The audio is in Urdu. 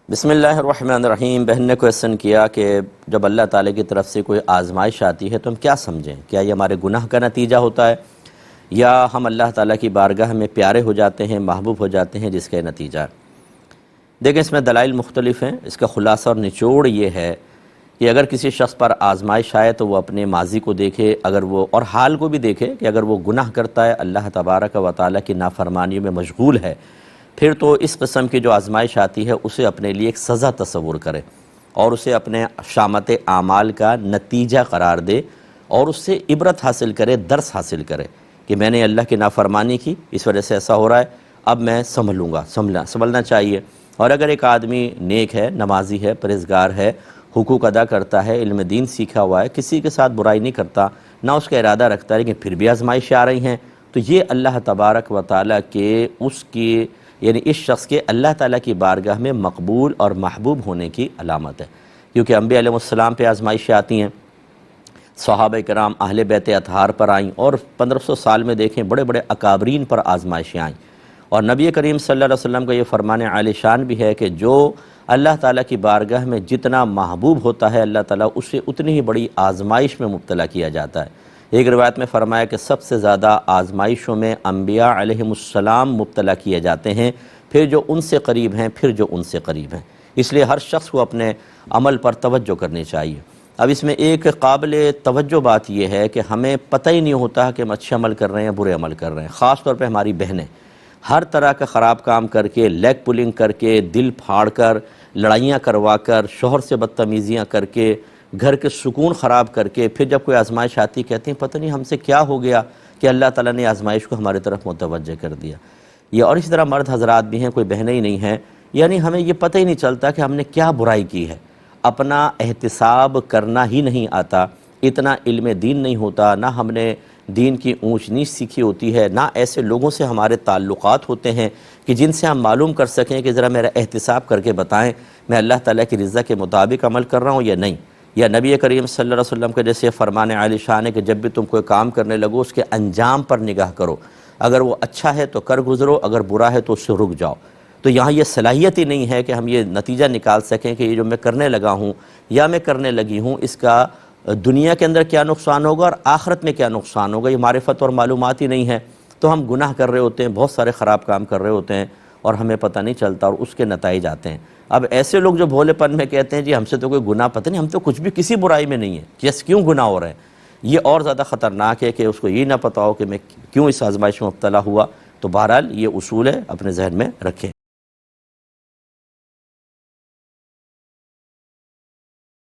بسم اللہ الرحمن الرحیم۔ بہن نے کویسچن کیا کہ جب اللہ تعالیٰ کی طرف سے کوئی آزمائش آتی ہے تو ہم کیا سمجھیں؟ کیا یہ ہمارے گناہ کا نتیجہ ہوتا ہے یا ہم اللہ تعالیٰ کی بارگاہ میں پیارے ہو جاتے ہیں، محبوب ہو جاتے ہیں، جس کا یہ نتیجہ ہے؟ دیکھیں، اس میں دلائل مختلف ہیں۔ اس کا خلاصہ اور نچوڑ یہ ہے کہ اگر کسی شخص پر آزمائش آئے تو وہ اپنے ماضی کو دیکھے، اگر وہ اور حال کو بھی دیکھے کہ اگر وہ گناہ کرتا ہے، اللہ تبارک و تعالیٰ کی نافرمانیوں میں مشغول ہے، پھر تو اس قسم کی جو آزمائش آتی ہے اسے اپنے لیے ایک سزا تصور کرے اور اسے اپنے شامت اعمال کا نتیجہ قرار دے اور اس سے عبرت حاصل کرے، درس حاصل کرے کہ میں نے اللہ کی نافرمانی کی، اس وجہ سے ایسا ہو رہا ہے، اب میں سنبھلوں گا، سنبھلنا چاہیے۔ اور اگر ایک آدمی نیک ہے، نمازی ہے، پرہیزگار ہے، حقوق ادا کرتا ہے، علم دین سیکھا ہوا ہے، کسی کے ساتھ برائی نہیں کرتا، نہ اس کا ارادہ رکھتا ہے، لیکن پھر بھی آزمائشیں آ رہی ہیں، تو یہ اللہ تبارک و تعالیٰ کے یعنی اس شخص کے اللہ تعالیٰ کی بارگاہ میں مقبول اور محبوب ہونے کی علامت ہے، کیونکہ انبیاء علیہ السلام پہ آزمائشیں آتی ہیں، صحابہ کرام اہل بیت اطہار پر آئیں، اور 1500 سال میں دیکھیں بڑے بڑے اکابرین پر آزمائشیں آئیں، اور نبی کریم صلی اللہ علیہ وسلم کا یہ فرمان عالی شان بھی ہے کہ جو اللہ تعالیٰ کی بارگاہ میں جتنا محبوب ہوتا ہے، اللہ تعالیٰ اسے اتنی ہی بڑی آزمائش میں مبتلا کیا جاتا ہے۔ ایک روایت میں فرمایا کہ سب سے زیادہ آزمائشوں میں انبیاء علیہ السلام مبتلا کیے جاتے ہیں، پھر جو ان سے قریب ہیں، پھر جو ان سے قریب ہیں۔ اس لیے ہر شخص کو اپنے عمل پر توجہ کرنی چاہیے۔ اب اس میں ایک قابل توجہ بات یہ ہے کہ ہمیں پتہ ہی نہیں ہوتا کہ ہم اچھے عمل کر رہے ہیں، برے عمل کر رہے ہیں۔ خاص طور پہ ہماری بہنیں ہر طرح کا خراب کام کر کے، لیگ پولنگ کر کے، دل پھاڑ کر، لڑائیاں کروا کر، شوہر سے بدتمیزیاں کر کے، گھر کے سکون خراب کر کے، پھر جب کوئی آزمائش آتی کہتے ہیں پتہ نہیں ہم سے کیا ہو گیا کہ اللہ تعالیٰ نے آزمائش کو ہماری طرف متوجہ کر دیا۔ یہ اور اسی طرح مرد حضرات بھی ہیں، کوئی بہنیں ہی نہیں ہیں، یعنی ہمیں یہ پتہ ہی نہیں چلتا کہ ہم نے کیا برائی کی ہے، اپنا احتساب کرنا ہی نہیں آتا، اتنا علم دین نہیں ہوتا، نہ ہم نے دین کی اونچ نیچ سیکھی ہوتی ہے، نہ ایسے لوگوں سے ہمارے تعلقات ہوتے ہیں کہ جن سے ہم معلوم کر سکیں کہ ذرا میرا احتساب کر کے بتائیں میں اللہ تعالیٰ کی رضا کے مطابق عمل کر رہا ہوں یا نہیں۔ یا نبی کریم صلی اللہ علیہ وسلم کے جیسے فرمان عالی شان ہے کہ جب بھی تم کوئی کام کرنے لگو اس کے انجام پر نگاہ کرو، اگر وہ اچھا ہے تو کر گزرو، اگر برا ہے تو اس سے رک جاؤ۔ تو یہاں یہ صلاحیت ہی نہیں ہے کہ ہم یہ نتیجہ نکال سکیں کہ یہ جو میں کرنے لگا ہوں یا میں کرنے لگی ہوں اس کا دنیا کے اندر کیا نقصان ہوگا اور آخرت میں کیا نقصان ہوگا، یہ معرفت اور معلومات ہی نہیں ہے، تو ہم گناہ کر رہے ہوتے ہیں، بہت سارے خراب کام کر رہے ہوتے ہیں اور ہمیں پتہ نہیں چلتا اور اس کے نتائج آتے ہیں۔ اب ایسے لوگ جو بھولے پن میں کہتے ہیں جی ہم سے تو کوئی گناہ پتہ نہیں، ہم تو کچھ بھی کسی برائی میں نہیں ہے، کیوں گناہ ہو رہے ہیں، یہ اور زیادہ خطرناک ہے کہ اس کو یہ نہ پتہ ہو کہ میں کیوں اس آزمائش میں مبتلا ہوا۔ تو بہرحال یہ اصول ہے، اپنے ذہن میں رکھیں۔